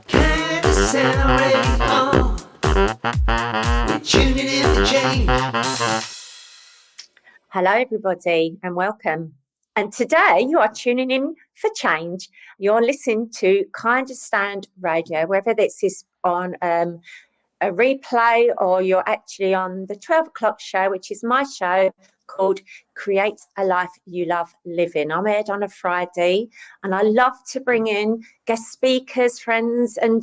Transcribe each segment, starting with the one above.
KindaSound Radio. We're tuning in for change. Hello, everybody, and welcome. And today you are tuning in for change. You're listening to KindaSound Radio, whether this is on a replay or you're actually on the 12 o'clock show, which is my show called Create a Life You Love Living. I'm aired on a Friday, and I love to bring in guest speakers, friends, and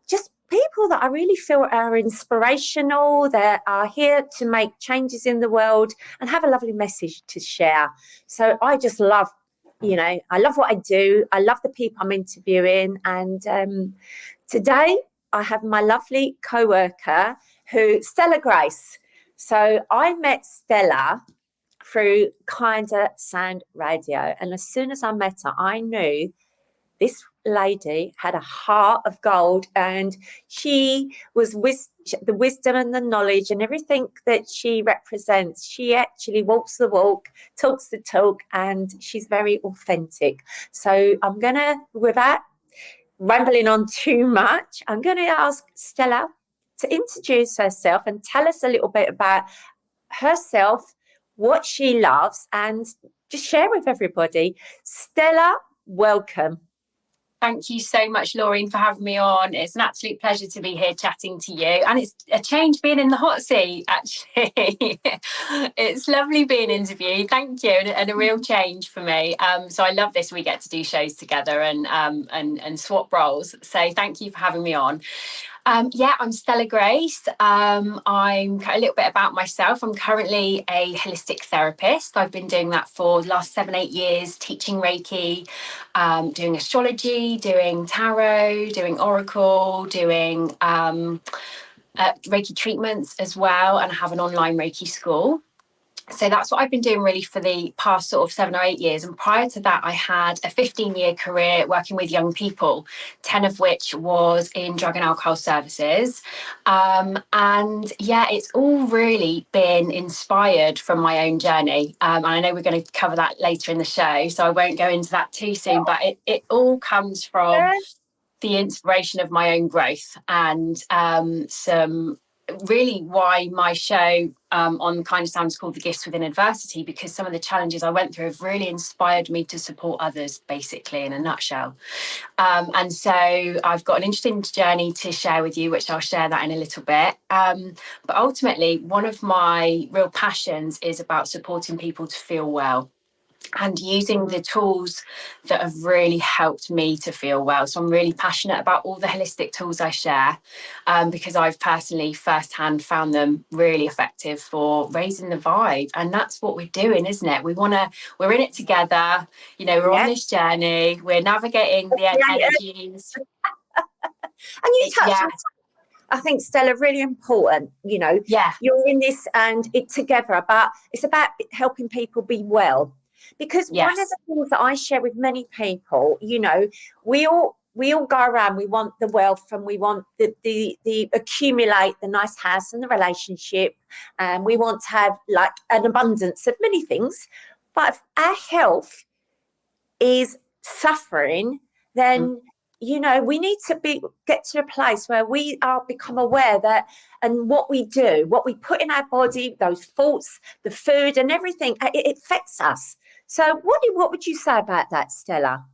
just people that I really feel are inspirational, that are here to make changes in the world and have a lovely message to share. So I just love, I love what I do. I love the people I'm interviewing. And today I have my lovely co-worker, Stella Grace. So I met Stella through KindaSound Radio. And as soon as I met her, I knew this lady had a heart of gold, and she was the wisdom and the knowledge and everything that she represents. She actually walks the walk, talks the talk, and she's very authentic. So I'm going to, without rambling on too much, I'm going to ask Stella to introduce herself and tell us a little bit about herself, what she loves, and just share with everybody. Stella, welcome. Thank you so much, Laurine, for having me on. It's an absolute pleasure to be here chatting to you. And it's a change being in the hot seat, actually. It's lovely being interviewed. Thank you. And a real change for me. So I love this. We get to do shows together and swap roles. So thank you for having me on. I'm Stella Grace. I'm a little bit about myself. I'm currently a holistic therapist. I've been doing that for the last 7-8 years, teaching Reiki, doing astrology, doing tarot, doing oracle, doing Reiki treatments as well, and I have an online Reiki school. So that's what I've been doing really for the past sort of 7 or 8 years. And prior to that, I had a 15-year career working with young people, 10 of which was in drug and alcohol services. It's all really been inspired from my own journey. And I know we're going to cover that later in the show, so I won't go into that too soon, but it all comes from the inspiration of my own growth and some really why my show on KindaSound is called The Gifts Within Adversity, because some of the challenges I went through have really inspired me to support others, basically, in a nutshell. And so I've got an interesting journey to share with you, which I'll share that in a little bit. But ultimately, one of my real passions is about supporting people to feel well and using the tools that have really helped me to feel well. So I'm really passionate about all the holistic tools I share because I've personally firsthand found them really effective for raising the vibe. And that's what we're doing, isn't it? We're in it together. We're on this journey. We're navigating the energies. And you touched on, I think, Stella, really important. You're in this and it together, but it's about helping people be well. Because one of the things that I share with many people, we all go around, we want the wealth and we want the accumulate the nice house and the relationship, and we want to have like an abundance of many things. But if our health is suffering, then we need to get to a place where we become aware that, and what we do, what we put in our body, those thoughts, the food and everything, it affects us. So what would you say about that, Stella?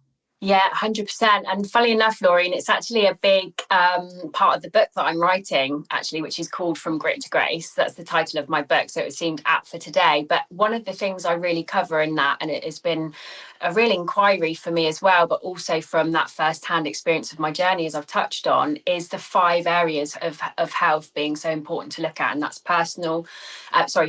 Yeah, 100%. And funnily enough, Laurine, it's actually a big part of the book that I'm writing, actually, which is called From Grit to Grace. That's the title of my book. So it seemed apt for today. But one of the things I really cover in that, and it has been a real inquiry for me as well, but also from that first-hand experience of my journey, as I've touched on, is the 5 areas of health being so important to look at. And that's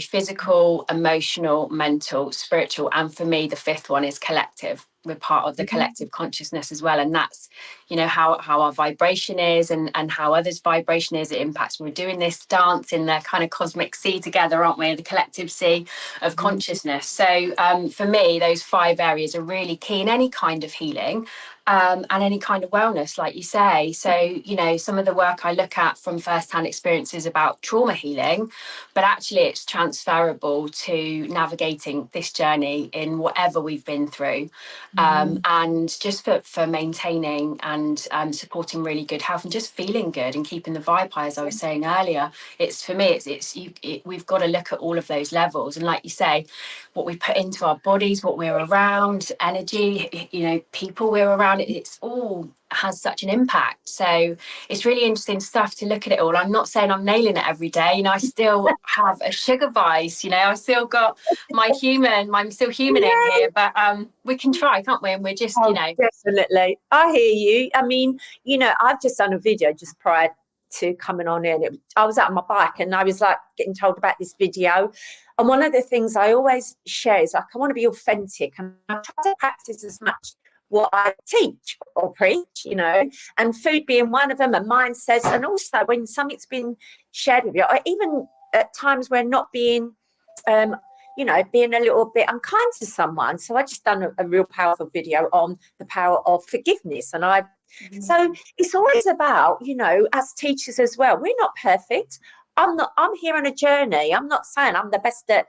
physical, emotional, mental, spiritual. And for me, the 5th one is collective. We're part of the collective consciousness as well. And that's, how our vibration is and how others' vibration is. It impacts. We're doing this dance in the kind of cosmic sea together, aren't we? The collective sea of consciousness. So for me, those 5 areas are really key in any kind of healing. and any kind of wellness, like you say. So, you know, some of the work I look at from first-hand experiences about trauma healing, but actually it's transferable to navigating this journey in whatever we've been through, and just for maintaining and supporting really good health and just feeling good and keeping the vibe high, as I was saying earlier. It's for me, we've got to look at all of those levels, and like you say, what we put into our bodies, what we're around, energy, you know, people we're around, it's all has such an impact. So it's really interesting stuff to look at it all. I'm not saying I'm nailing it every day. You know, I still have a sugar vice, you know, I've still got I'm still human in here, but we can try, can't we? And we're just, you know. Definitely. I hear you. I mean, you know, I've just done a video just prior to coming on in. I was out on my bike and I was like getting told about this video. And one of the things I always share is like, I want to be authentic and I try to practice as much what I teach or preach, you know, and food being one of them, and mindsets. And also when something's been shared with you, or even at times when not being, you know, being a little bit unkind to someone. So I just done a real powerful video on the power of forgiveness. And so it's always about, you know, as teachers as well, we're not perfect. I'm here on a journey. I'm not saying I'm the best at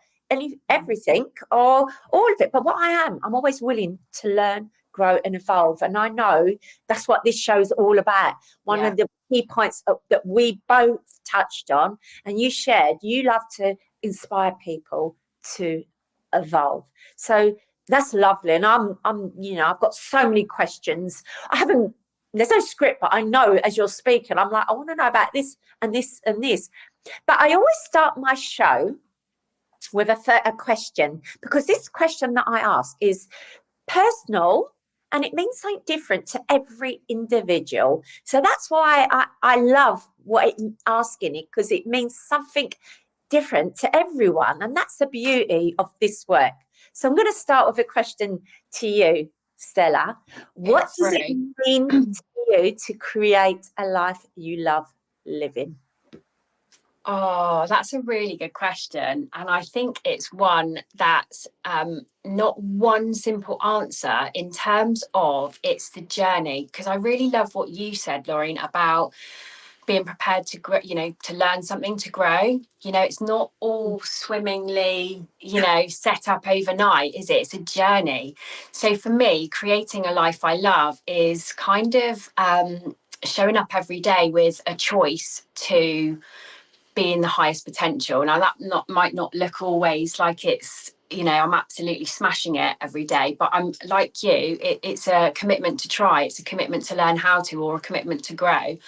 everything or all of it, but what I am, I'm always willing to learn, grow and evolve. And I know that's what this show's all about. One of the key points that we both touched on and you shared, you love to inspire people to evolve. So that's lovely. And I'm you know, I've got so many questions. There's no script, but I know as you're speaking, I'm like, I want to know about this and this and this. But I always start my show with a question, because this question that I ask is personal and it means something different to every individual. So that's why I love asking it, because it means something different to everyone. And that's the beauty of this work. So I'm going to start with a question to you, Stella. What does it mean to you to create a life you love living? Oh, that's a really good question. And I think it's one that's not one simple answer in terms of it's the journey. Because I really love what you said, Laurine, about being prepared to grow, you know, to learn something, to grow. You know, it's not all swimmingly, you know, set up overnight, is it? It's a journey. So for me, creating a life I love is kind of showing up every day with a choice to be in the highest potential. Now that might not look always like it's, you know, I'm absolutely smashing it every day, but I'm like you, it's a commitment to try, it's a commitment to learn how to, or a commitment to grow.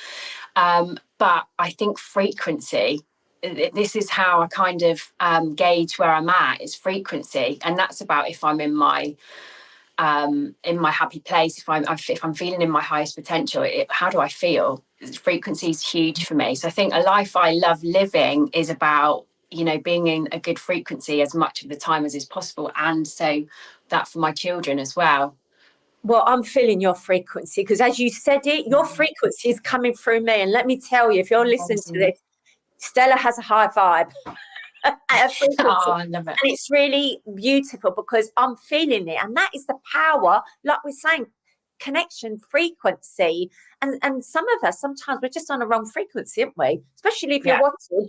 But I think frequency, this is how I kind of gauge where I'm at, is frequency. And that's about if I'm in my happy place, if I'm feeling in my highest potential, how do I feel? Frequency is huge for me. So I think a life I love living is about, you know, being in a good frequency as much of the time as is possible, and so that for my children as well. Well, I'm feeling your frequency, because as you said it, your frequency is coming through me. And let me tell you, if you're listening to this, Stella has a high vibe. At a frequency. Oh, I love it. And it's really beautiful because I'm feeling it. And that is the power, like we're saying, connection, frequency. And some of us, sometimes we're just on the wrong frequency, aren't we? Especially if you're watching.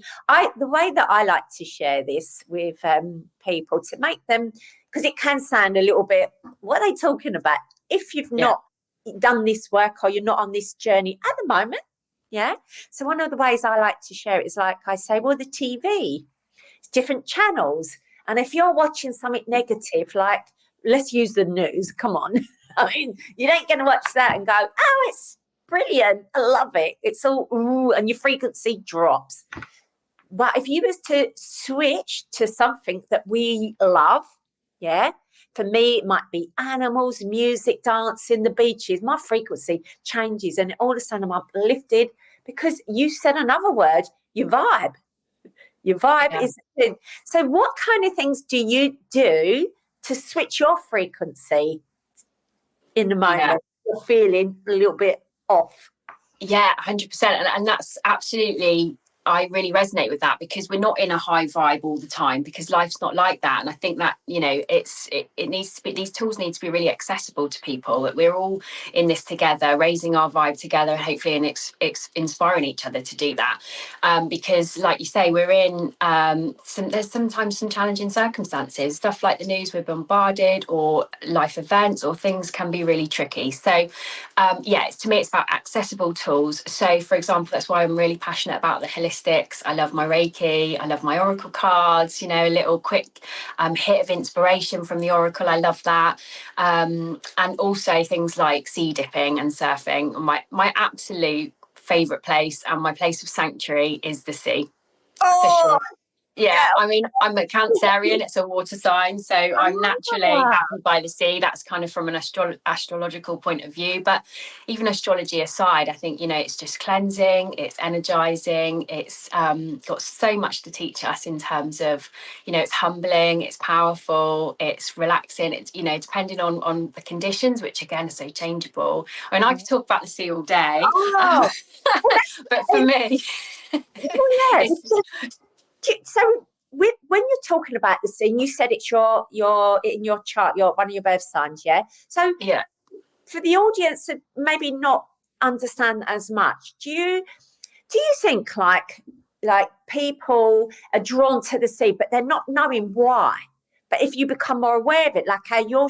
The way that I like to share this with people, to make them, because it can sound a little bit, what are they talking about? If you've not done this work or you're not on this journey at the moment. Yeah. So one of the ways I like to share it is like I say, well, the TV, it's different channels. And if you're watching something negative, like let's use the news, come on. I mean, you ain't going to watch that and go, oh, it's brilliant. I love it. It's all, ooh, and your frequency drops. But if you was to switch to something that we love, yeah, for me, it might be animals, music, dancing, the beaches. My frequency changes and all of a sudden I'm uplifted because you said another word, your vibe. Your vibe is good. So what kind of things do you do to switch your frequency in the moment you're feeling a little bit off? Yeah, 100%. And that's absolutely, I really resonate with that, because we're not in a high vibe all the time, because life's not like that. And I think that, you know, it needs to be, these tools need to be really accessible to people, that we're all in this together, raising our vibe together, hopefully, and inspiring each other to do that. Because like you say, we're in there's sometimes some challenging circumstances, stuff like the news, we're bombarded, or life events, or things can be really tricky. So to me, it's about accessible tools. So for example, that's why I'm really passionate about the holistics. I love my Reiki, I love my Oracle cards, you know, a little quick hit of inspiration from the Oracle. I love that. And also things like sea dipping and surfing. My absolute favourite place and my place of sanctuary is the sea, for sure. Yeah, I mean, I'm a Cancerian, it's a water sign, so I'm naturally happy by the sea. That's kind of from an astrological point of view. But even astrology aside, I think, you know, it's just cleansing, it's energizing, it's got so much to teach us in terms of, you know, it's humbling, it's powerful, it's relaxing, it's, you know, depending on the conditions, which again are so changeable. I mean, I could talk about the sea all day, but for me, So when you're talking about the scene, you said it's your in your chart, your one of your birth signs, yeah. So yeah, for the audience that maybe not understand as much, do you think like people are drawn to the sea, but they're not knowing why? But if you become more aware of it, like how you're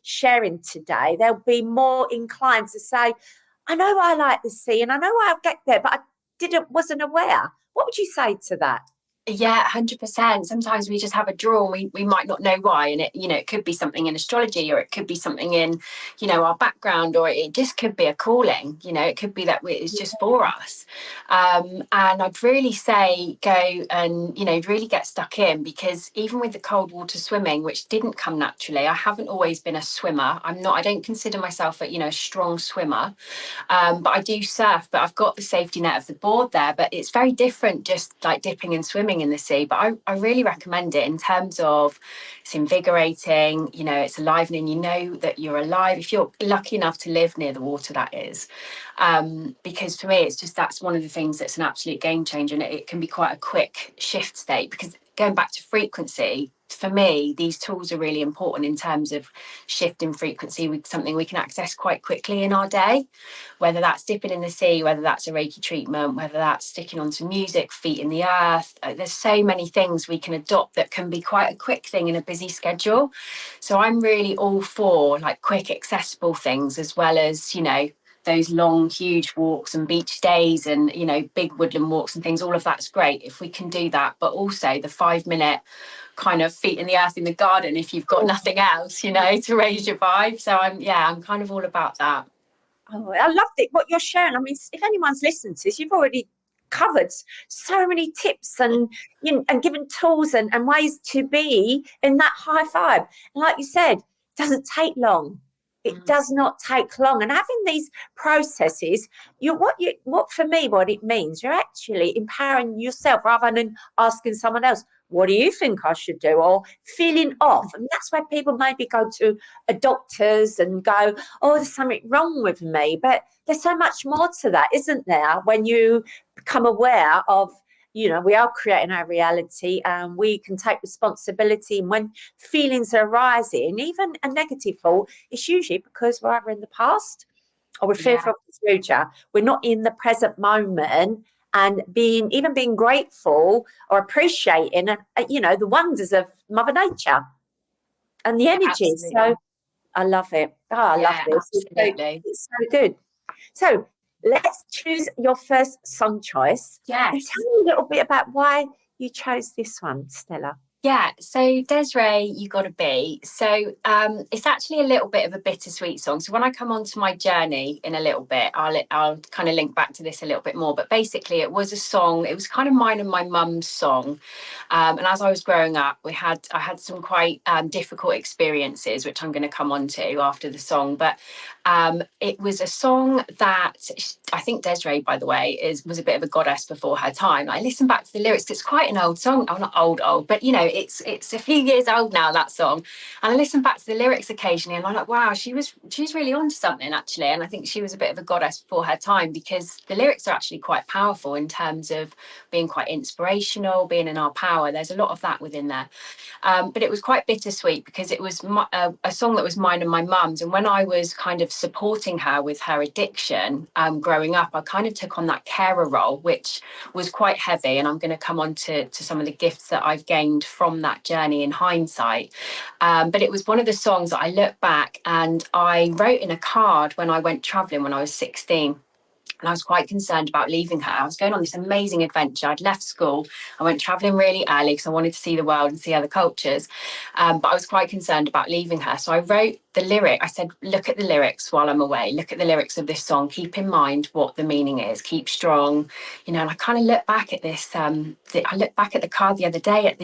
sharing today, they'll be more inclined to say, "I know I like the sea, and I know I'll get there, but I wasn't aware." What would you say to that? Yeah, 100%. Sometimes we just have a draw and we might not know why. And it, you know, it could be something in astrology, or it could be something in, you know, our background, or it just could be a calling, you know, it could be that it's just for us. And I'd really say go and, you know, really get stuck in, because even with the cold water swimming, which didn't come naturally, I haven't always been a swimmer. I don't consider myself a, you know, a strong swimmer. But I do surf, but I've got the safety net of the board there. But it's very different just like dipping and swimming in the sea. But I really recommend it in terms of it's invigorating, you know, it's alivening, you know that you're alive. If you're lucky enough to live near the water, that is. Because for me, it's just that's one of the things that's an absolute game changer. And it can be quite a quick shift state, because going back to frequency, for me, these tools are really important in terms of shift in frequency with something we can access quite quickly in our day, whether that's dipping in the sea, whether that's a Reiki treatment, whether that's sticking onto music, feet in the earth. There's so many things we can adopt that can be quite a quick thing in a busy schedule. So I'm really all for like quick, accessible things, as well as, you know, those long, huge walks and beach days and, you know, big woodland walks and things. All of that's great if we can do that. But also the 5 minute kind of feet in the earth in the garden, if you've got nothing else, you know, to raise your vibe. So I'm kind of all about that. Oh, I loved it, what you're sharing. I mean, if anyone's listened to this, you've already covered so many tips and, you know, and given tools and ways to be in that high vibe. And like you said, it doesn't take long. It does not take long. And having these processes, what for me, what it means, you're actually empowering yourself rather than asking someone else, what do you think I should do? Or feeling off. And that's where people maybe go to a doctor's and go, oh, there's something wrong with me. But there's so much more to that, isn't there? When you become aware of, you know, we are creating our reality and we can take responsibility. And when feelings are arising, even a negative thought, it's usually because we're either in the past or we're fearful of the future. We're not in the present moment and being grateful or appreciating, you know, the wonders of Mother Nature and the energy. Absolutely. So I love it. Oh, I love this. Absolutely. It's so good. So let's choose your first song choice. Yes. And tell me a little bit about why you chose this one, Stella. Yeah, so Desiree, You Gotta Be. So it's actually a little bit of a bittersweet song. So when I come on to my journey in a little bit, I'll kind of link back to this a little bit more. But basically, it was a song. It was kind of mine and my mum's song. And as I was growing up, I had some quite difficult experiences, which I'm going to come on to after the song. But it was a song that I think Desiree, by the way, was a bit of a goddess before her time. I listened back to the lyrics. It's quite an old song. Oh, not old, but you know. it's a few years old now, that song, and I listen back to the lyrics occasionally, and I'm like, wow, she's really onto something actually. And I think she was a bit of a goddess for her time, because the lyrics are actually quite powerful in terms of being quite inspirational, being in our power. There's a lot of that within there. But it was quite bittersweet, because it was a song that was mine and my mum's. And when I was kind of supporting her with her addiction growing up, I kind of took on that carer role, which was quite heavy. And I'm going to come on to some of the gifts that I've gained from that journey in hindsight. But it was one of the songs that I look back and I wrote in a card when I went travelling when I was 16. And I was quite concerned about leaving her. I was going on this amazing adventure. I'd left school. I went travelling really early because I wanted to see the world and see other cultures. But I was quite concerned about leaving her. So I wrote the lyric. I said, look at the lyrics while I'm away. Look at the lyrics of this song. Keep in mind what the meaning is. Keep strong. You know, and I kind of look back at this. I looked back at the card the other day at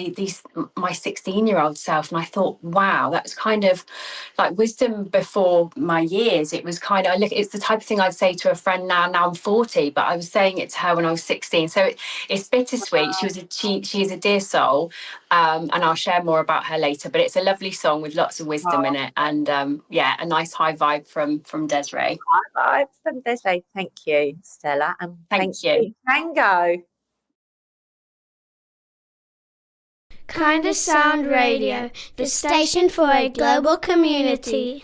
my 16-year-old self. And I thought, wow, that was kind of like wisdom before my years. It was kind of, it's the type of thing I'd say to a friend now I'm 40, but I was saying it to her when I was 16. So it's bittersweet. She is a dear soul, and I'll share more about her later. But it's a lovely song with lots of wisdom in it, and a nice high vibe from Desiree. High vibe from Desiree. Thank you, Stella, and thank you, Tango. KindaSound Radio, the station for a global community.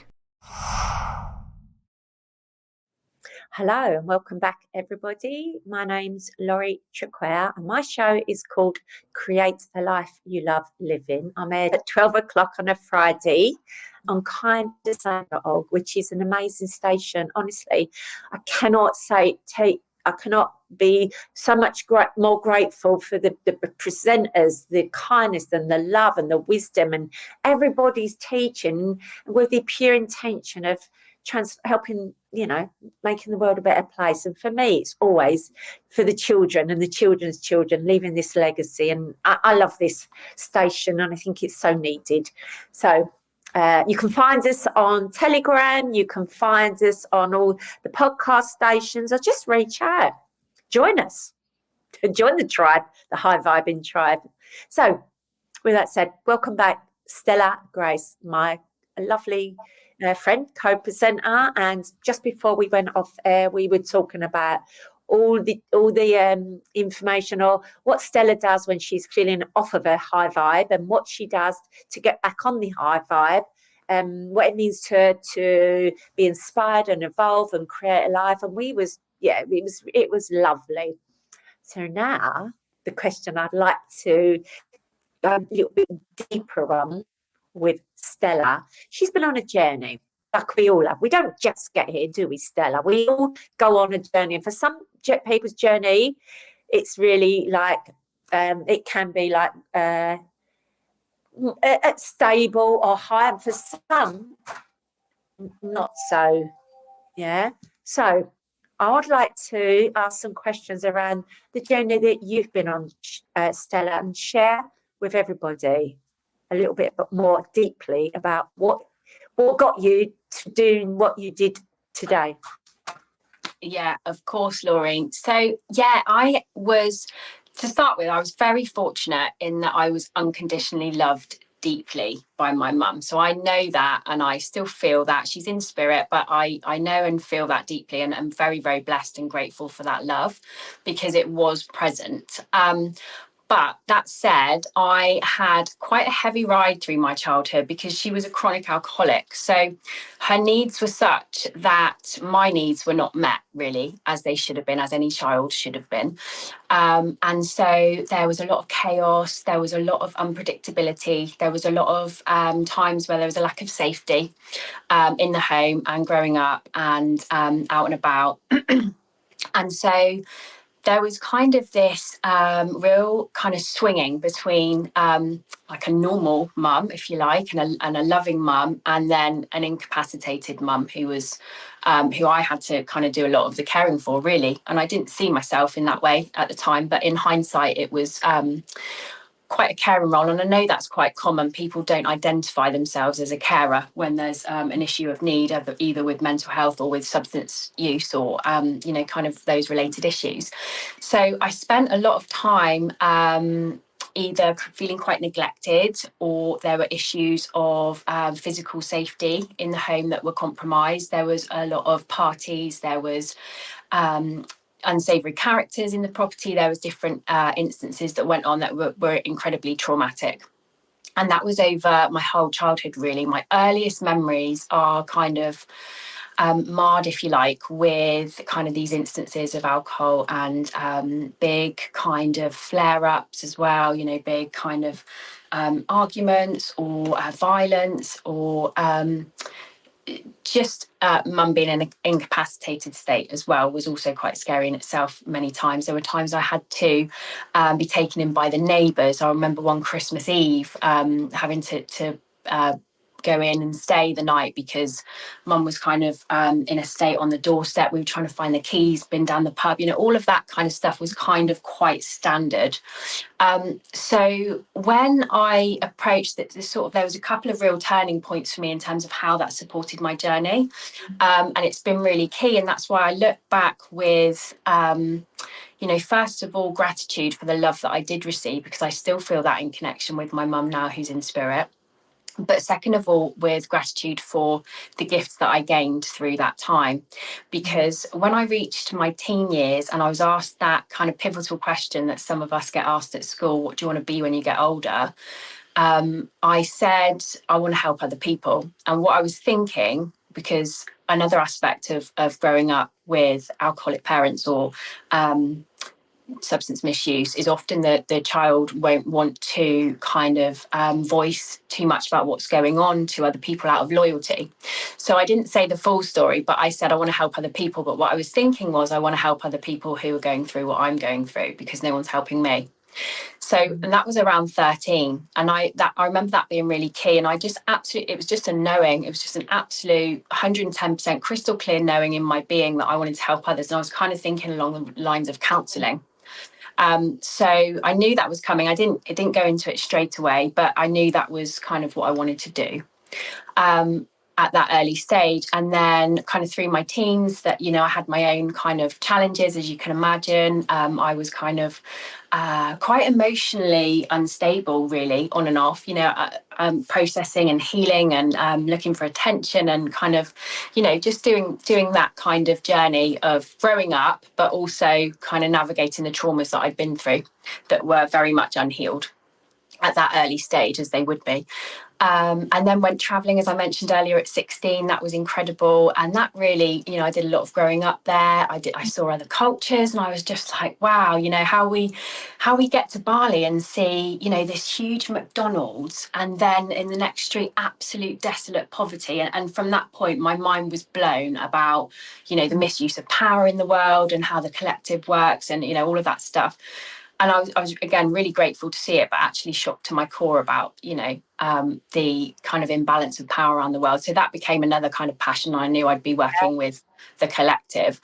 Hello and welcome back, everybody. My name's Laurine Traquair and my show is called Create the Life You Love Living. I'm aired at 12 o'clock on a Friday on KindaSound, which is an amazing station. Honestly, I cannot be so much more grateful for the presenters, the kindness and the love and the wisdom, and everybody's teaching with the pure intention of helping, making the world a better place. And for me, it's always for the children and the children's children, leaving this legacy. And I love this station and I think it's so needed. So you can find us on Telegram. You can find us on all the podcast stations, or just reach out. Join us. Join the tribe, the high vibing tribe. So with that said, welcome back, Stella Grace, my lovely friend, co-presenter. And just before we went off air, we were talking about all the information, or what Stella does when she's feeling off of her high vibe, and what she does to get back on the high vibe, what it means to be inspired and evolve and create a life. And it was lovely. So now the question I'd like to go a little bit deeper on with Stella. She's been on a journey, like we all have. We don't just get here, do we, Stella? We all go on a journey. And for some people's journey, it's really like, it can be like stable or high. And for some, not so. Yeah. So I would like to ask some questions around the journey that you've been on, Stella, and share with everybody a little bit more deeply about what got you to doing what you did today. Yeah, of course, Laurine. So I was very fortunate in that I was unconditionally loved deeply by my mum. So I know that, and I still feel that. She's in spirit, but I know and feel that deeply, and I'm very, very blessed and grateful for that love, because it was present. But that said, I had quite a heavy ride through my childhood, because she was a chronic alcoholic. So her needs were such that my needs were not met, really, as they should have been, as any child should have been. And so there was a lot of chaos. There was a lot of unpredictability. There was a lot of times where there was a lack of safety in the home and growing up and out and about. And so there was kind of this real kind of swinging between like a normal mum, if you like, and a loving mum, and then an incapacitated mum who I had to kind of do a lot of the caring for, really. And I didn't see myself in that way at the time, but in hindsight, it was quite a caring role. And I know that's quite common. People don't identify themselves as a carer when there's an issue of need, either with mental health or with substance use, or kind of those related issues. So I spent a lot of time either feeling quite neglected, or there were issues of physical safety in the home that were compromised. There was a lot of parties, there was unsavoury characters in the property, there was different instances that went on that were incredibly traumatic. And that was over my whole childhood, really. My earliest memories are kind of marred, if you like, with kind of these instances of alcohol and big kind of flare-ups as well, you know, big kind of arguments or violence, or just mum being in an incapacitated state as well was also quite scary in itself many times. There were times I had to be taken in by the neighbours. I remember one Christmas Eve having to go in and stay the night because mum was kind of in a state on the doorstep. We were trying to find the keys, been down the pub, you know, all of that kind of stuff was kind of quite standard. So when I approached there was a couple of real turning points for me in terms of how that supported my journey. And it's been really key. And that's why I look back with, you know, first of all, gratitude for the love that I did receive, because I still feel that in connection with my mum now, who's in spirit. But second of all, with gratitude for the gifts that I gained through that time. Because when I reached my teen years and I was asked that kind of pivotal question that some of us get asked at school, what do you want to be when you get older? I said, I want to help other people. And what I was thinking, because another aspect of growing up with alcoholic parents or substance misuse is often that the child won't want to kind of voice too much about what's going on to other people out of loyalty. So I didn't say the full story, but I said I want to help other people. But what I was thinking was I want to help other people who are going through what I'm going through, because no one's helping me. So, and that was around 13. And I remember that being really key. And I just absolutely, it was just a knowing, it was just an absolute 110% crystal clear knowing in my being that I wanted to help others. And I was kind of thinking along the lines of counselling. So I knew that was coming. It didn't go into it straight away, but I knew that was kind of what I wanted to do at that early stage. And then kind of through my teens that, you know, I had my own kind of challenges, as you can imagine. I was kind of quite emotionally unstable, really, on and off, you know, processing and healing and looking for attention and kind of, you know, just doing that kind of journey of growing up, but also kind of navigating the traumas that I'd been through that were very much unhealed at that early stage, as they would be. And then went travelling, as I mentioned earlier, at 16. That was incredible. And that really, you know, I did a lot of growing up there. I saw other cultures, and I was just like, wow, you know, how we get to Bali and see, you know, this huge McDonald's, and then in the next street, absolute desolate poverty. And from that point, my mind was blown about, you know, the misuse of power in the world and how the collective works and, you know, all of that stuff. And I was again really grateful to see it, but actually shocked to my core about, you know, the kind of imbalance of power around the world. So that became another kind of passion. I knew I'd be working with the collective.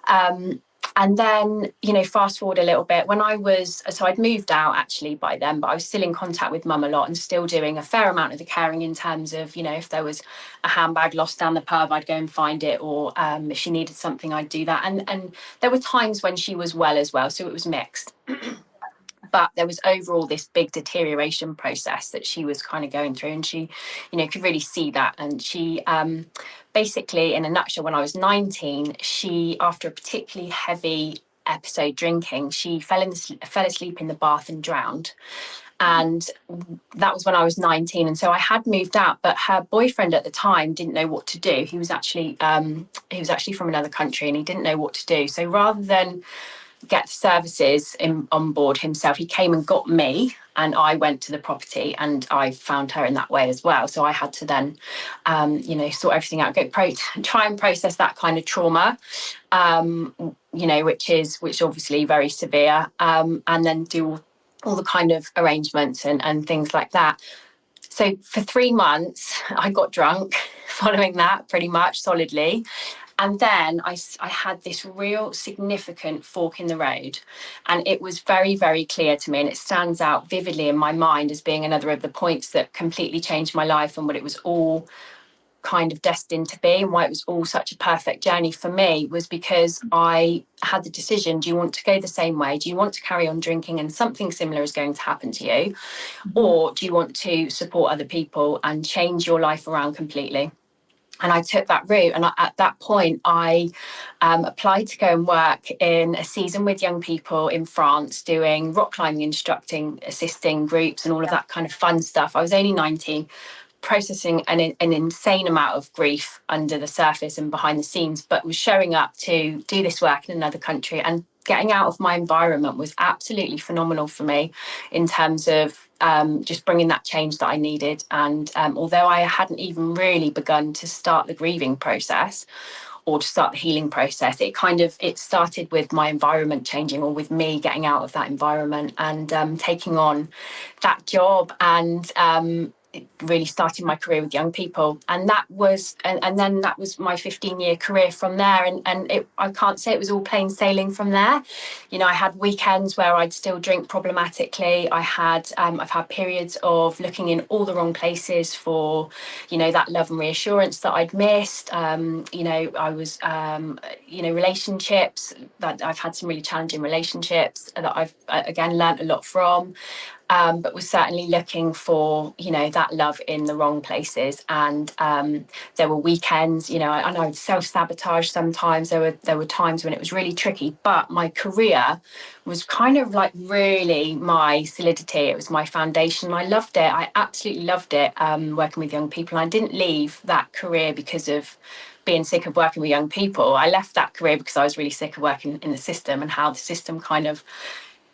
And then, you know, fast forward a little bit, so I'd moved out actually by then, but I was still in contact with mum a lot and still doing a fair amount of the caring in terms of, you know, if there was a handbag lost down the pub, I'd go and find it, or if she needed something, I'd do that. And there were times when she was well as well, so it was mixed. But there was overall this big deterioration process that she was kind of going through, and she, you know, could really see that. And she basically, in a nutshell, when I was 19, she, after a particularly heavy episode drinking, she fell asleep in the bath and drowned. And that was when I was 19. And so I had moved out, but her boyfriend at the time didn't know what to do. He was actually from another country, and he didn't know what to do. So rather than get services on board himself, he came and got me, and I went to the property and I found her in that way as well. So I had to then you know, sort everything out, try and process that kind of trauma, you know, which obviously very severe, and then do all the kind of arrangements and things like that. So for 3 months I got drunk following that, pretty much solidly. And then I had this real significant fork in the road, and it was very, very clear to me, and it stands out vividly in my mind as being another of the points that completely changed my life, and what it was all kind of destined to be, and why it was all such a perfect journey for me, was because I had the decision: do you want to go the same way? Do you want to carry on drinking and something similar is going to happen to you? Or do you want to support other people and change your life around completely? And I took that route. And at that point, I applied to go and work in a season with young people in France, doing rock climbing, instructing, assisting groups and all of that kind of fun stuff. I was only 19, processing an insane amount of grief under the surface and behind the scenes, but was showing up to do this work in another country. And getting out of my environment was absolutely phenomenal for me in terms of just bringing that change that I needed. And although I hadn't even really begun to start the grieving process or to start the healing process, it started with my environment changing, or with me getting out of that environment and taking on that job, and really starting my career with young people. And that was then that was my 15-year career from there. And I can't say it was all plain sailing from there. You know, I had weekends where I'd still drink problematically. I've had periods of looking in all the wrong places for, you know, that love and reassurance that I'd missed. You know, I was relationships, that I've had some really challenging relationships that I've again learned a lot from. But was certainly looking for, you know, that love in the wrong places. And there were weekends, you know, and I would self-sabotage sometimes. There were times when it was really tricky, but my career was kind of like really my solidity. It was my foundation. I loved it. I absolutely loved it, working with young people. And I didn't leave that career because of being sick of working with young people. I left that career because I was really sick of working in the system and how the system kind of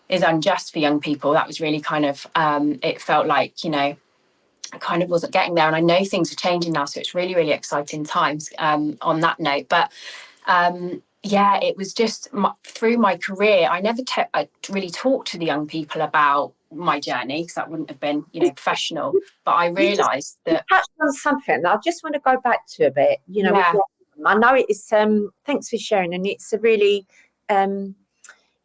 is unjust for young people. That was really kind of, it felt like, you know, I kind of wasn't getting there. And I know things are changing now, so it's really, really exciting times on that note. But yeah, it was just through my career, I never really talked to the young people about my journey, because that wouldn't have been, you know, professional. But I realised that... You touched on something I just want to go back to a bit, you know. Yeah. I know it's, thanks for sharing, and it's a really...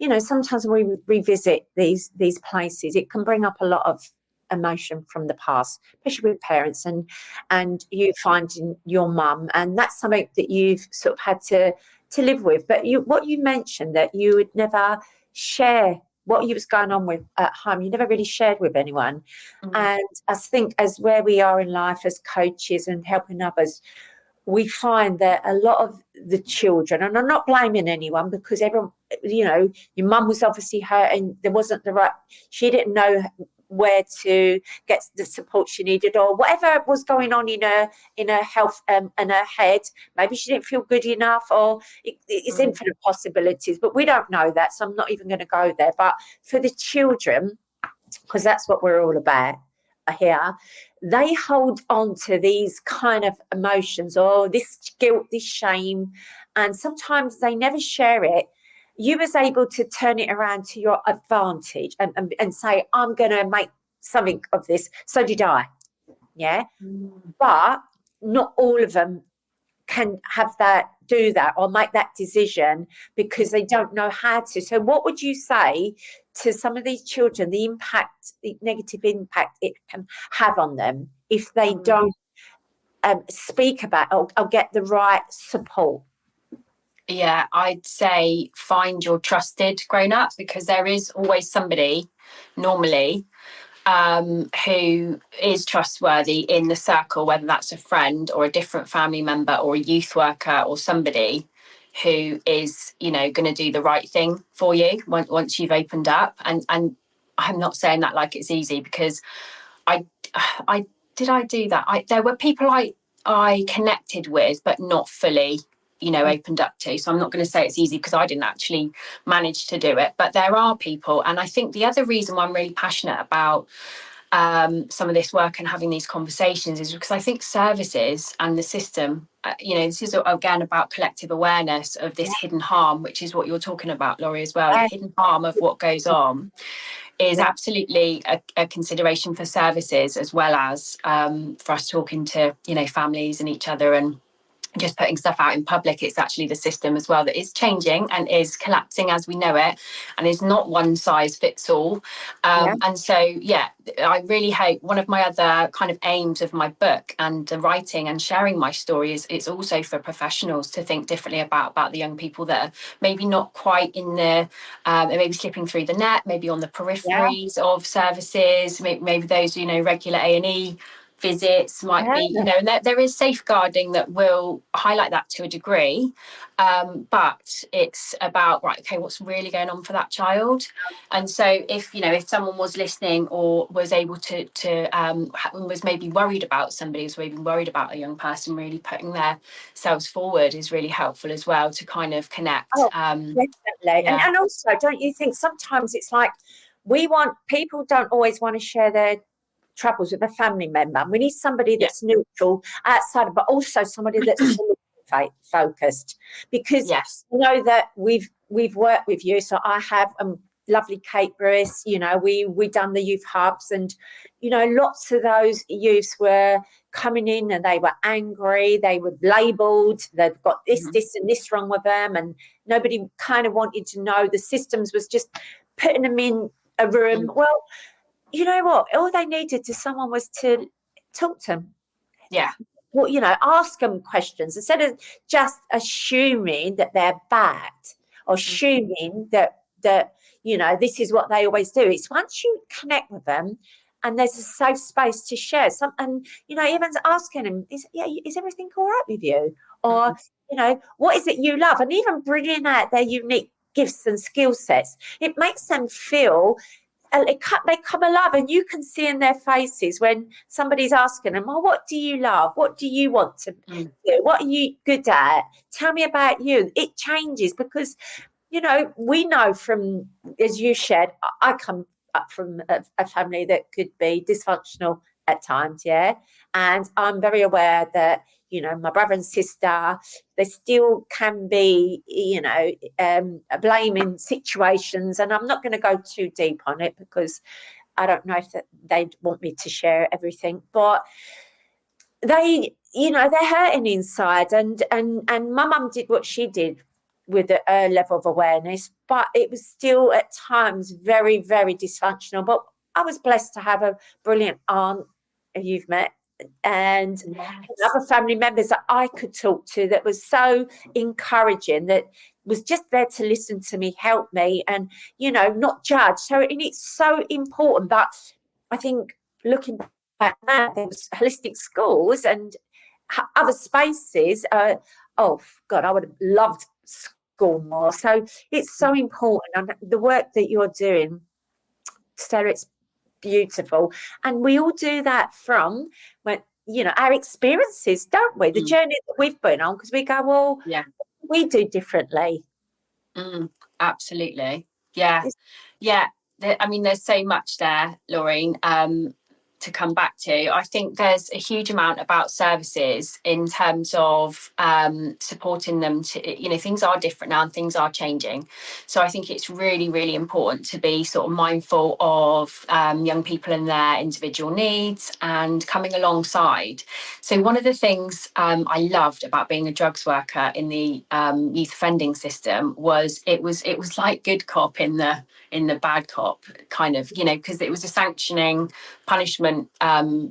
you know, sometimes when we revisit these places, it can bring up a lot of emotion from the past, especially with parents, and you finding your mum, and that's something that you've sort of had to live with. But what you mentioned, that you would never share what was going on with at home, you never really shared with anyone. And I think as where we are in life as coaches and helping others, we find that a lot of the children, and I'm not blaming anyone, because everyone, you know, your mum was obviously hurt and there wasn't she didn't know where to get the support she needed, or whatever was going on in her health and her head. Maybe she didn't feel good enough, or it's infinite possibilities, but we don't know that, so I'm not even going to go there. But for the children, because that's what we're all about here, they hold on to these kind of emotions, or this guilt, this shame, and sometimes they never share it. You was able to turn it around to your advantage and say, I'm going to make something of this. So did I. Yeah. But not all of them can do that or make that decision, because they don't know how to. So what would you say to some of these children, the negative impact it can have on them if they don't speak about or get the right support? Yeah, I'd say find your trusted grown-up, because there is always somebody, normally, who is trustworthy in the circle, whether that's a friend or a different family member or a youth worker, or somebody who is, you know, going to do the right thing for you once you've opened up. And I'm not saying that like it's easy, because I do that. There were people I connected with, but not fully, you know, opened up to. So I'm not going to say it's easy, because I didn't actually manage to do it. But there are people. And I think the other reason why I'm really passionate about some of this work and having these conversations is because I think services and the system, you know, this is again about collective awareness of this hidden harm, which is what you're talking about, Laurie, as well. The hidden harm of what goes on is absolutely a consideration for services, as well as for us talking to, you know, families and each other, and just putting stuff out in public. It's actually the system as well that is changing and is collapsing as we know it, and is not one size fits all. And so I really hope one of my other kind of aims of my book and the writing and sharing my story is it's also for professionals to think differently about the young people that are maybe not quite in the maybe slipping through the net, maybe on the peripheries of services, maybe those, you know, regular A&E visits might be, you know, and there is safeguarding that will highlight that to a degree, but it's about, right, okay, what's really going on for that child? And so if, you know, if someone was listening or was able to was maybe worried about somebody, was maybe worried about a young person, really putting their selves forward is really helpful as well to kind of connect. Definitely. And also, don't you think sometimes it's like people don't always want to share their troubles with a family member. We need somebody that's neutral outside, but also somebody that's focused, because you know that we've worked with you. So I have lovely Kate Bruce, you know, we done the youth hubs, and you know, lots of those youths were coming in and they were angry, they were labelled, they've got this and this wrong with them, and nobody kind of wanted to know. The systems was just putting them in a room. Well, you know what? All they needed to someone was to talk to them. Yeah. Well, you know, ask them questions instead of just assuming that they're bad or assuming that you know, this is what they always do. It's once you connect with them and there's a safe space to share some, and you know, even asking them, is everything all right with you? Or you know, what is it you love? And even bringing out their unique gifts and skill sets, it makes them feel. They come alive, and you can see in their faces when somebody's asking them, "Oh, what do you love? What do you want to do? What are you good at? Tell me about you." It changes because, you know, we know from, as you shared, I come up from a family that could be dysfunctional at times, and I'm very aware that, you know, my brother and sister, they still can be, you know, blaming situations, and I'm not going to go too deep on it because I don't know if they'd want me to share everything, but they, you know, they're hurting inside, and my mum did what she did with a level of awareness, but it was still at times very, very dysfunctional. But I was blessed to have a brilliant aunt you've met, and other family members that I could talk to that was so encouraging, that was just there to listen to me, help me, and, you know, not judge. So, and it's so important. But I think looking back now, there was holistic schools and other spaces. Oh God, I would have loved school more. So it's so important, and the work that you're doing, Stella, it's beautiful. And we all do that from, when, you know, our experiences, don't we? The journey that we've been on, because we go, well, we do differently. Absolutely. Yeah. I mean, there's so much there, Laurine, to come back to. I think there's a huge amount about services in terms of supporting them to, you know, things are different now and things are changing. So I think it's really, really important to be sort of mindful of young people and their individual needs and coming alongside. So one of the things I loved about being a drugs worker in the youth offending system was it was like good cop in the bad cop kind of, you know, because it was a sanctioning, punishment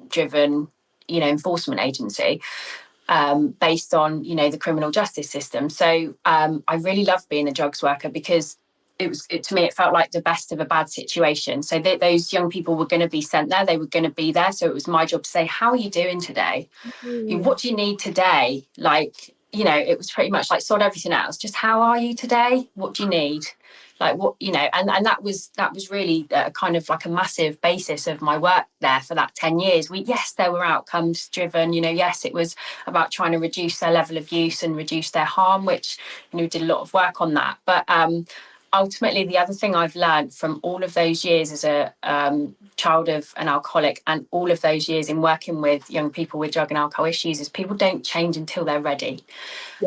driven, you know, enforcement agency based on, you know, the criminal justice system. So I really loved being a drugs worker because to me it felt like the best of a bad situation. So those young people were going to be sent there, they were going to be there. So it was my job to say, how are you doing today? What do you need today? Like, you know, it was pretty much like sort everything else. Just how are you today? What do you need? Like, what, you know, and that was really kind of like a massive basis of my work there for that 10 years. Yes, there were outcomes driven, you know, yes, it was about trying to reduce their level of use and reduce their harm, which, you know, we did a lot of work on that. But ultimately, the other thing I've learned from all of those years as a child of an alcoholic and all of those years in working with young people with drug and alcohol issues is people don't change until they're ready.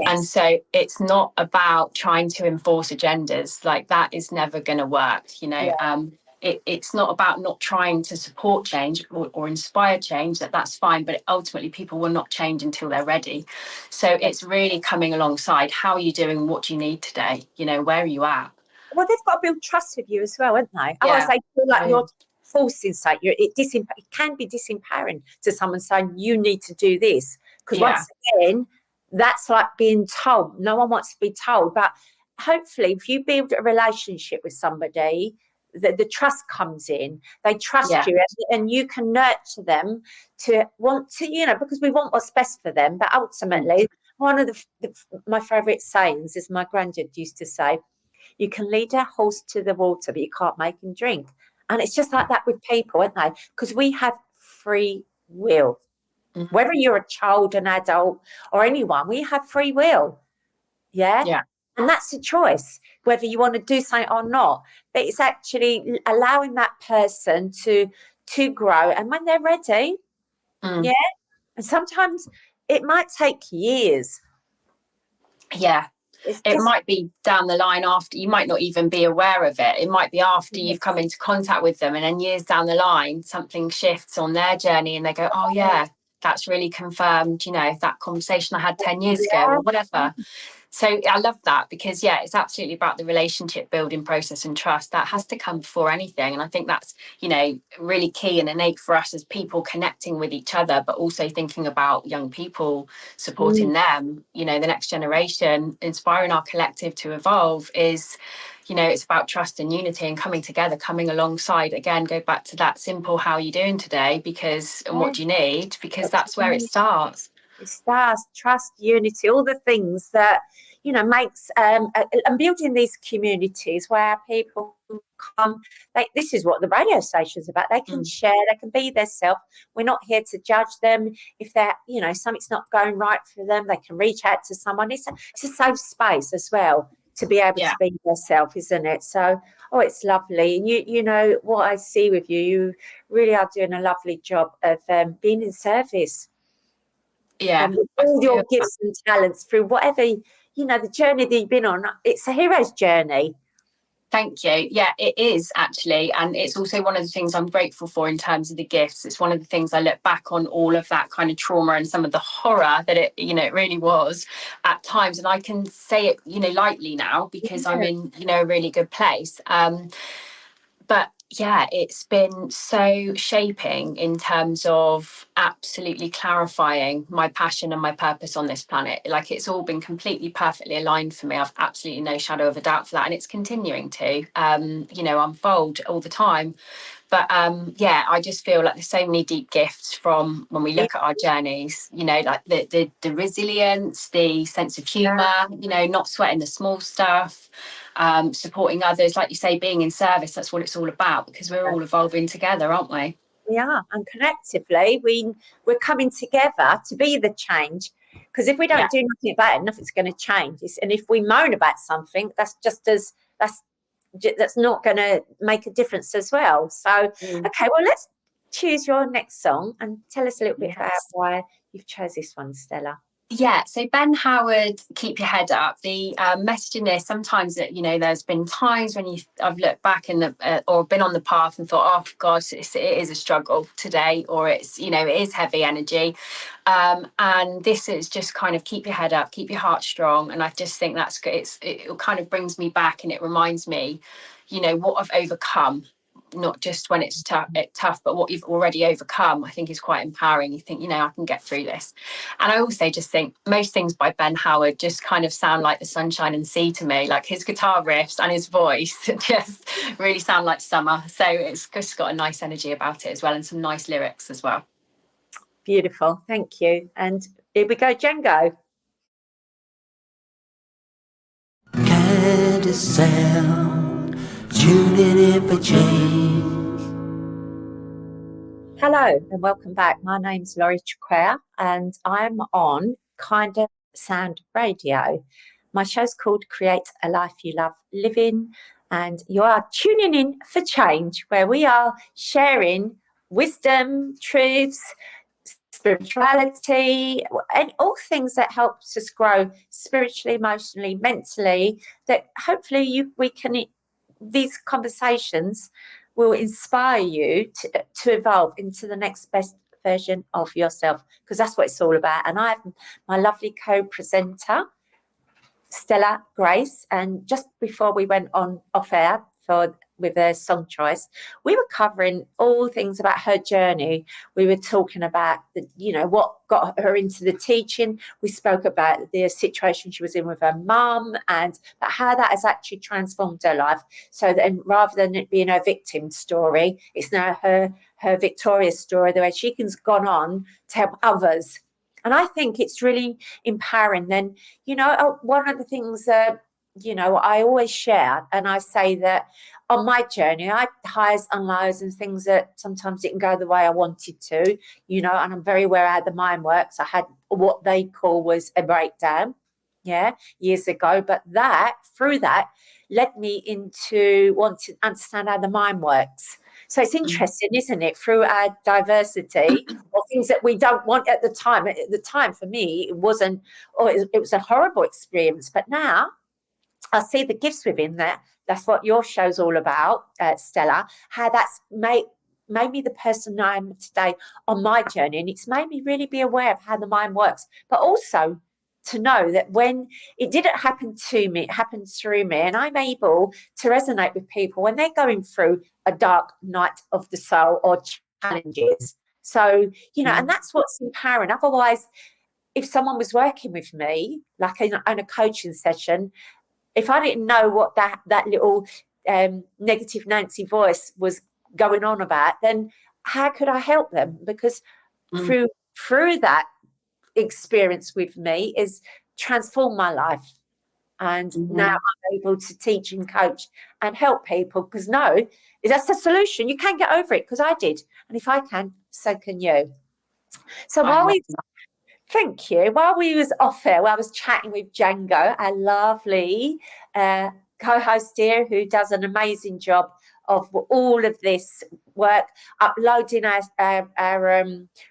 And so it's not about trying to enforce agendas. Like, that is never going to work, you know. it's not about not trying to support change or inspire change. That's fine, but ultimately people will not change until they're ready. So it's really coming alongside. How are you doing? What do you need today? Where are you at? Well, they've got to build trust with you as well, haven't they? Otherwise, Yeah. they feel like you're forcing something. It can be disempowering to someone saying you need to do this, because once again, that's like being told. No one wants to be told, but hopefully, if you build a relationship with somebody, the trust comes in. They trust you, and you can nurture them to want to, because we want what's best for them. But ultimately, one of my favourite sayings is my granddad used to say, you can lead a horse to the water, but you can't make him drink. And it's just like that with people, aren't they? Because we have free will. Mm-hmm. Whether you're a child, an adult, or anyone, we have free will. Yeah. And that's a choice, whether you want to do something or not. But it's actually allowing that person to grow. And when they're ready, and sometimes it might take years. Yeah. It might be down the line after, you might not even be aware of it. It might be after you've come into contact with them, and then years down the line, something shifts on their journey and they go, oh yeah, that's really confirmed, that conversation I had 10 years ago or whatever. So I love that, because it's absolutely about the relationship building process and trust. That has to come before anything. And I think that's, really key and innate for us as people, connecting with each other, but also thinking about young people, supporting them, the next generation, inspiring our collective to evolve is, it's about trust and unity and coming together, coming alongside. Again, go back to that simple, how are you doing today? And what do you need? Because that's where it starts. It starts trust, unity, all the things that, makes and building these communities where people come. This is what the radio station's about. They can share, they can be themselves. We're not here to judge them. If they're, something's not going right for them, they can reach out to someone. It's a safe space as well to be able to be yourself, isn't it? So, it's lovely. And you know what I see with you, you really are doing a lovely job of being in service. Yeah, all your gifts and talents through whatever, the journey that you've been on. It's a hero's journey. Thank you. Yeah, it is actually. And it's also one of the things I'm grateful for in terms of the gifts. It's one of the things I look back on, all of that kind of trauma and some of the horror that it really was at times. And I can say it, lightly now, because I'm in, a really good place. But it's been so shaping in terms of absolutely clarifying my passion and my purpose on this planet. Like, it's all been completely perfectly aligned for me. I've absolutely no shadow of a doubt for that. And it's continuing to, unfold all the time. But I just feel like there's so many deep gifts from when we look at our journeys, like the resilience, the sense of humour, not sweating the small stuff. Supporting others, like you say, being in service. That's what it's all about, because we're all evolving together, aren't we? We are, and collectively we're coming together to be the change, because if we don't do nothing about it, nothing's going to change. And if we moan about something, that's not going to make a difference as well. So okay, well, let's choose your next song and tell us a little bit about why you've chose this one, Stella. Yeah, so Ben Howard, Keep Your Head Up. The message in this, sometimes that, there's been times when I've looked back or been on the path and thought, oh gosh, it is a struggle today, or it's, it is heavy energy. And this is just kind of keep your head up, keep your heart strong. And I just think it kind of brings me back, and it reminds me, what I've overcome. Not just when it's tough, but what you've already overcome, I think is quite empowering. You think, I can get through this. And I also just think most things by Ben Howard just kind of sound like the sunshine and sea to me. Like, his guitar riffs and his voice just really sound like summer. So it's just got a nice energy about it as well, and some nice lyrics as well. Beautiful, thank you. And here we go, Django. KindaSound, tuning in for change. Hello and welcome back. My name's Laurine Traquair and I'm on KindaSound Radio. My show's called Create a Life You Love Living, and you are tuning in for change, where we are sharing wisdom, truths, spirituality, and all things that helps us grow spiritually, emotionally, mentally, that hopefully these conversations will inspire you to evolve into the next best version of yourself, because that's what it's all about. And I have my lovely co-presenter, Stella Grace, and just before we went on off air with her song choice, we were covering all things about her journey. We were talking about what got her into the teaching. We spoke about the situation she was in with her mum and about how that has actually transformed her life. So then, rather than it being her victim story, it's now her victorious story, the way she has gone on to help others. And I think it's really empowering. Then, one of the things that, I always share, and I say that on my journey, I had highs and lows and things that sometimes didn't go the way I wanted to, and I'm very aware how the mind works. I had what they call was a breakdown, years ago. But through that, led me into wanting to understand how the mind works. So it's interesting, isn't it? Through our diversity or things that we don't want at the time. At the time, for me, it wasn't, or it was a horrible experience. But now I see the gifts within that. That's what your show's all about, Stella, how that's made me the person I am today on my journey. And it's made me really be aware of how the mind works, but also to know that when it didn't happen to me, it happened through me, and I'm able to resonate with people when they're going through a dark night of the soul or challenges. So, and that's what's empowering. Otherwise, if someone was working with me, like in a coaching session, if I didn't know what that little negative Nancy voice was going on about, then how could I help them? Because through that experience with me is transformed my life. And now I'm able to teach and coach and help people, because that's the solution. You can get over it, because I did. And if I can, so can you. So thank you. While we was off air, I was chatting with Django, our lovely co-host here, who does an amazing job of all of this work, uploading our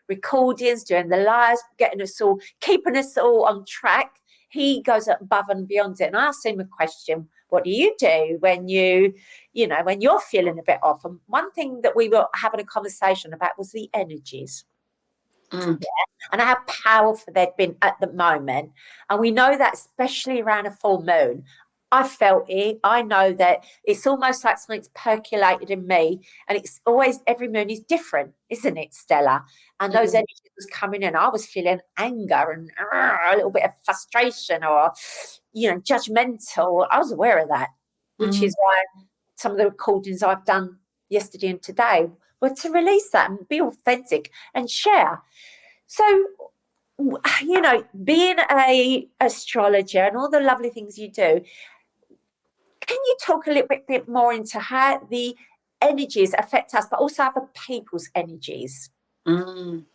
recordings, doing the lives, keeping us all on track. He goes above and beyond it. And I asked him a question: what do you do when when you're feeling a bit off? And one thing that we were having a conversation about was the energies. And how powerful they've been at the moment. And we know that especially around a full moon. I felt it. I know that it's almost like something's percolated in me, and it's always, every moon is different, isn't it, Stella? And those energies was coming in. I was feeling anger and a little bit of frustration, or judgmental. I was aware of that, which is why some of the recordings I've done yesterday and today were to release that and be authentic and share. So, being a astrologer and all the lovely things you do, can you talk a little bit more into how the energies affect us, but also other people's energies?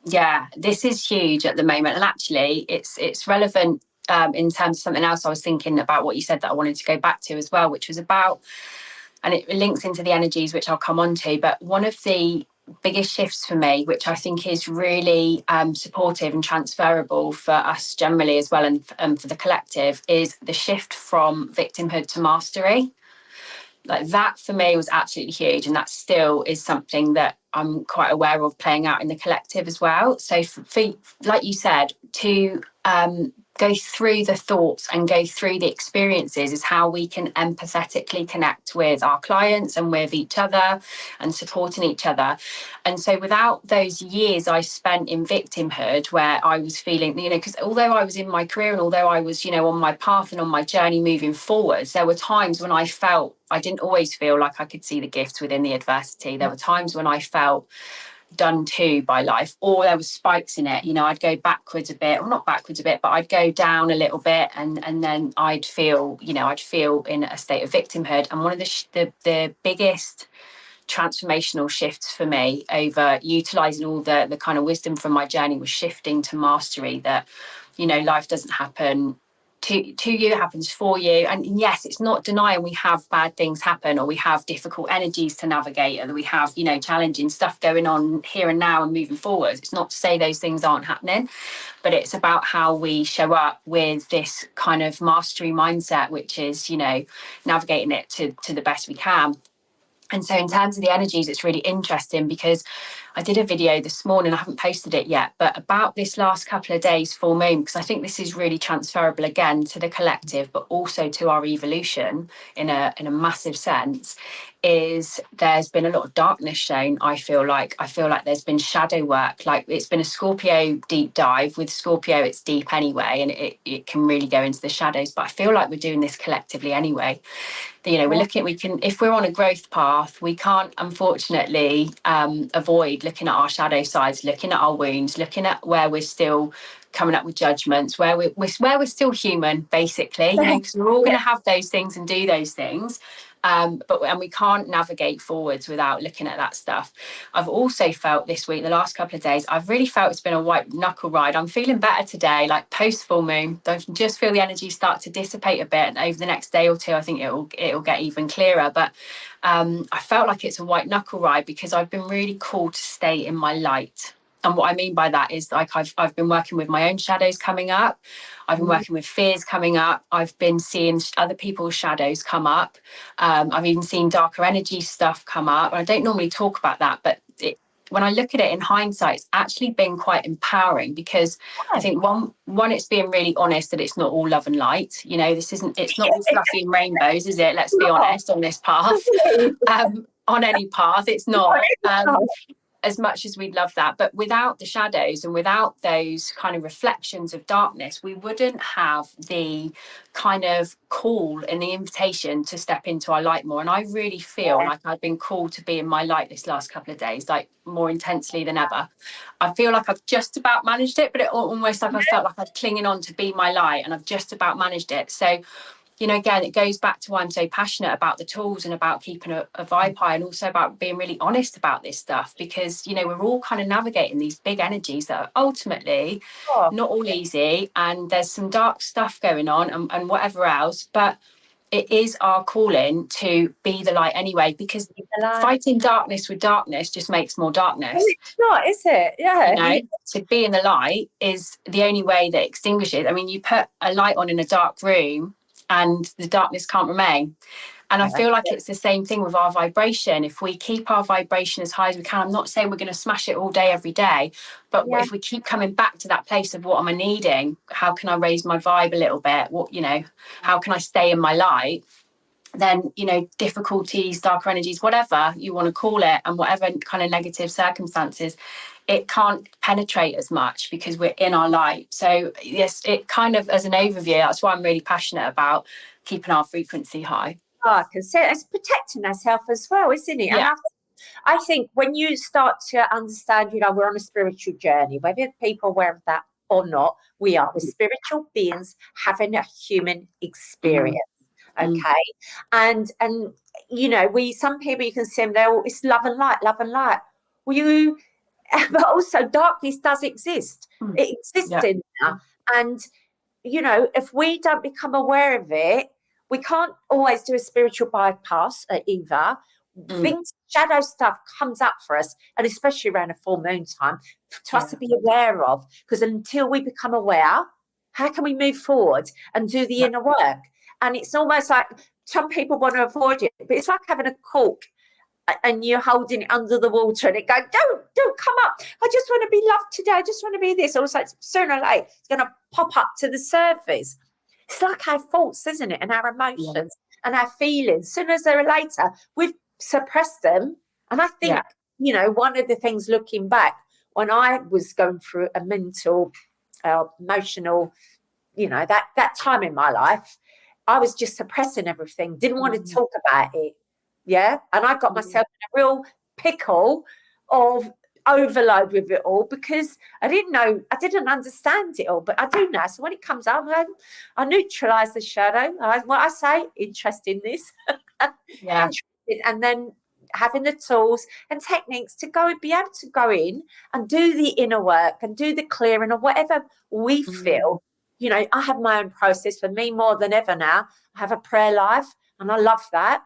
Yeah, this is huge at the moment, and actually it's relevant in terms of something else I was thinking about, what you said, that I wanted to go back to as well, which was about, and it links into the energies, which I'll come on to, but one of the biggest shifts for me, which I think is really supportive and transferable for us generally as well, and for the collective, is the shift from victimhood to mastery. Like, that for me was absolutely huge, and that still is something that I'm quite aware of playing out in the collective as well. So for like you said, to go through the thoughts and go through the experiences is how we can empathetically connect with our clients and with each other and supporting each other. And so without those years I spent in victimhood, where I was feeling, because although I was in my career and although I was, on my path and on my journey moving forwards, there were times when I didn't always feel like I could see the gifts within the adversity. There were times when I felt done to by life, or there was spikes in it. I'd go backwards a bit, or not backwards a bit, but I'd go down a little bit, and then I'd feel in a state of victimhood. And one of the biggest transformational shifts for me, over utilizing all the kind of wisdom from my journey, was shifting to mastery. That life doesn't happen to you, it happens for you. And yes, it's not denying we have bad things happen, or we have difficult energies to navigate, or we have challenging stuff going on here and now and moving forward. It's not to say those things aren't happening, but it's about how we show up with this kind of mastery mindset, which is navigating it to the best we can. And so in terms of the energies, it's really interesting because I did a video this morning, I haven't posted it yet, but about this last couple of days full moon, because I think this is really transferable again to the collective, but also to our evolution in a massive sense, is there's been a lot of darkness shown. I feel like there's been shadow work. Like, it's been a Scorpio deep dive. With Scorpio, it's deep anyway, and it can really go into the shadows. But I feel like we're doing this collectively anyway. You know, if we're on a growth path, we can't unfortunately avoid looking at our shadow sides, looking at our wounds, looking at where we're still coming up with judgments, where we're still human, basically, you know, because we're all going to have those things and do those things. But we can't navigate forwards without looking at that stuff. I've also felt this week, the last couple of days, I've really felt it's been a white knuckle ride. I'm feeling better today, like post full moon. I can just feel the energy start to dissipate a bit, and over the next day or two, I think it'll get even clearer. But I felt like it's a white knuckle ride because I've been really called to stay in my light. And what I mean by that is, like, I've been working with my own shadows coming up. I've been working with fears coming up. I've been seeing other people's shadows come up. I've even seen darker energy stuff come up. And I don't normally talk about that, but when I look at it in hindsight, it's actually been quite empowering, because I think one, it's being really honest that it's not all love and light. You know, it's not all fluffy and rainbows, is it? Let's be honest on this path. On any path, it's not. As much as we'd love that, but without the shadows and without those kind of reflections of darkness, we wouldn't have the kind of call and the invitation to step into our light more. And I really feel like I've been called to be in my light this last couple of days, like more intensely than ever. I feel like I've just about managed it, but it almost like I felt like I was clinging on to be my light, and I've just about managed it. So, you know, again, it goes back to why I'm so passionate about the tools and about keeping a vibe high, and also about being really honest about this stuff, because, you know, we're all kind of navigating these big energies that are ultimately not all easy, and there's some dark stuff going on and whatever else, but it is our calling to be the light anyway, because fighting darkness with darkness just makes more darkness. It's not, is it? Yeah. You know, to be in the light is the only way that extinguishes. I mean, you put a light on in a dark room and the darkness can't remain. And I feel like it's the same thing with our vibration. If we keep our vibration as high as we can, I'm not saying we're going to smash it all day, every day, but if we keep coming back to that place of what am I needing? How can I raise my vibe a little bit? What, you know, how can I stay in my light? Then, you know, difficulties, darker energies, whatever you want to call it, and whatever kind of negative circumstances, it can't penetrate as much because we're in our light. So yes, it kind of, as an overview, that's why I'm really passionate about keeping our frequency high. I can say it's protecting ourselves as well, isn't it? Yeah. And I think when you start to understand, you know, we're on a spiritual journey, whether people are aware of that or not, we're spiritual beings having a human experience. Okay. And you know, some people, you can see them, it's love and light. Well, but also darkness does exist. It exists in there. And, you know, if we don't become aware of it, we can't always do a spiritual bypass either. Shadow stuff comes up for us, and especially around a full moon time, to us to be aware of. Because until we become aware, how can we move forward and do the inner work? And it's almost like some people want to avoid it, but it's like having a cork and you're holding it under the water and it goes, don't come up. I just want to be loved today. I just want to be this. Also, sooner or later, it's going to pop up to the surface. It's like our thoughts, isn't it? And our emotions and our feelings. Sooner or later, we've suppressed them. And I think, you know, one of the things looking back, when I was going through a mental, emotional, you know, that time in my life, I was just suppressing everything, didn't want to talk about it. Yeah. And I got myself in a real pickle of overload with it all, because I didn't understand it all, but I do now. So when it comes up, I neutralize the shadow. What I say, interest in this. And then having the tools and techniques to be able to go in and do the inner work and do the clearing of whatever we feel. You know, I have my own process. For me, more than ever now, I have a prayer life, and I love that.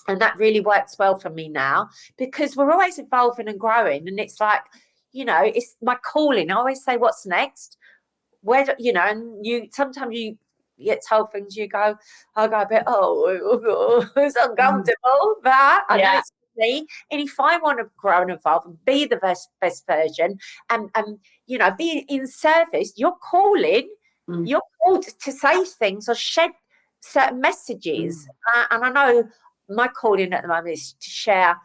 And that really works well for me now, because we're always evolving and growing. And it's like, you know, it's my calling. I always say, what's next? Where, you know, and sometimes you get told things, I go a bit, it's uncomfortable, but I know it's me. And if I want to grow and evolve and be the best version, and be in service, you're called to say things or shed certain messages. And I know my calling at the moment is to share,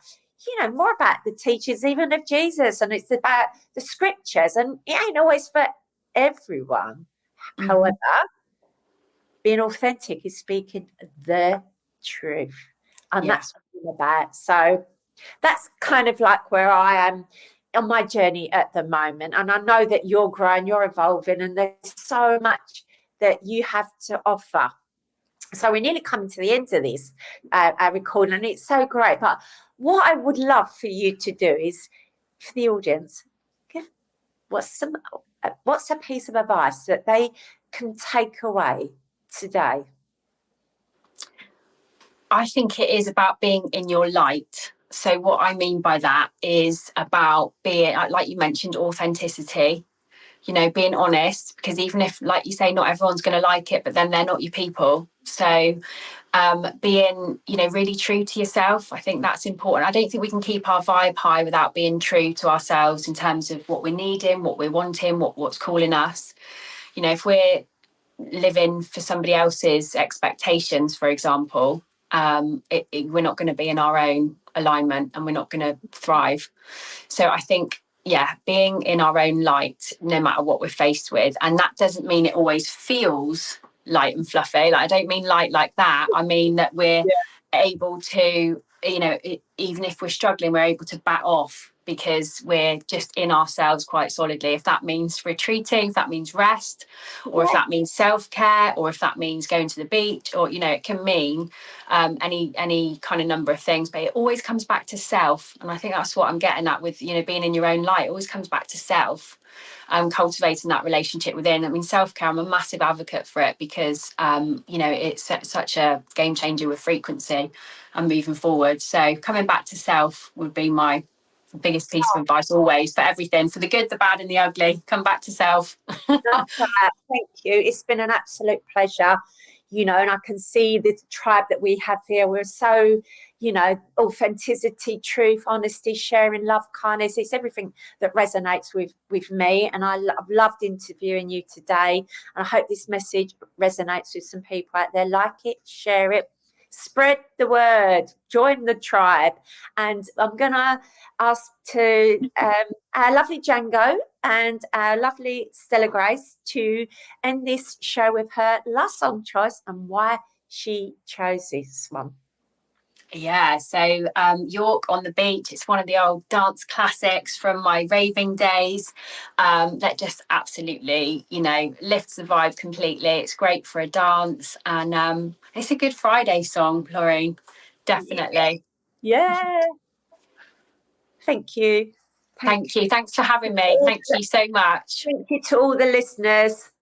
more about the teachings even of Jesus, and it's about the scriptures, and it ain't always for everyone. However, being authentic is speaking the truth, and that's what I'm about. So that's kind of like where I am on my journey at the moment, and I know that you're growing, you're evolving, and there's so much that you have to offer. So we're nearly coming to the end of this recording, and it's so great. But what I would love for you to do is, for the audience, what's a piece of advice that they can take away today? I think it is about being in your light. So what I mean by that is about being, like you mentioned, authenticity, being honest, because even if, like you say, not everyone's going to like it, but then they're not your people. So being, really true to yourself, I think that's important. I don't think we can keep our vibe high without being true to ourselves in terms of what we're needing, what we're wanting, what's calling us. If we're living for somebody else's expectations, for example, we're not going to be in our own alignment, and we're not going to thrive. So I think, being in our own light, no matter what we're faced with. And that doesn't mean it always feels light and fluffy. Like, I don't mean light like that. I mean that we're able to, even if we're struggling, we're able to back off because we're just in ourselves quite solidly. If that means retreating, if that means rest, or if that means self-care, or if that means going to the beach, or, it can mean any kind of number of things, but it always comes back to self. And I think that's what I'm getting at with, being in your own light. It always comes back to self. Cultivating that relationship within. I mean, self-care, I'm a massive advocate for it because, it's such a game changer with frequency and moving forward. So coming back to self would be my biggest piece of advice always, for everything, for the good, the bad and the ugly. Come back to self. Thank you. It's been an absolute pleasure. And I can see the tribe that we have here. We're so, authenticity, truth, honesty, sharing, love, kindness. It's everything that resonates with me. And I've loved interviewing you today. And I hope this message resonates with some people out there. Like it, share it, spread the word, join the tribe. And I'm going to ask to our lovely Django and our lovely Stella Grace to end this show with her last song choice and why she chose this one. Yeah, so York on the Beach, it's one of the old dance classics from my raving days that just absolutely, lifts the vibe completely. It's great for a dance, and it's a Good Friday song, Laurine, definitely. Yeah. Thank you. Thank you. Thanks for having me. Thank you so much. Thank you to all the listeners.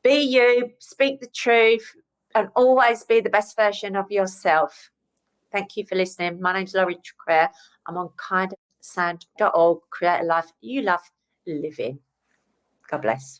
Be you, speak the truth, and always be the best version of yourself. Thank you for listening. My name's Laurine Traquair. I'm on KindaSound.org. Create a life you love living. God bless.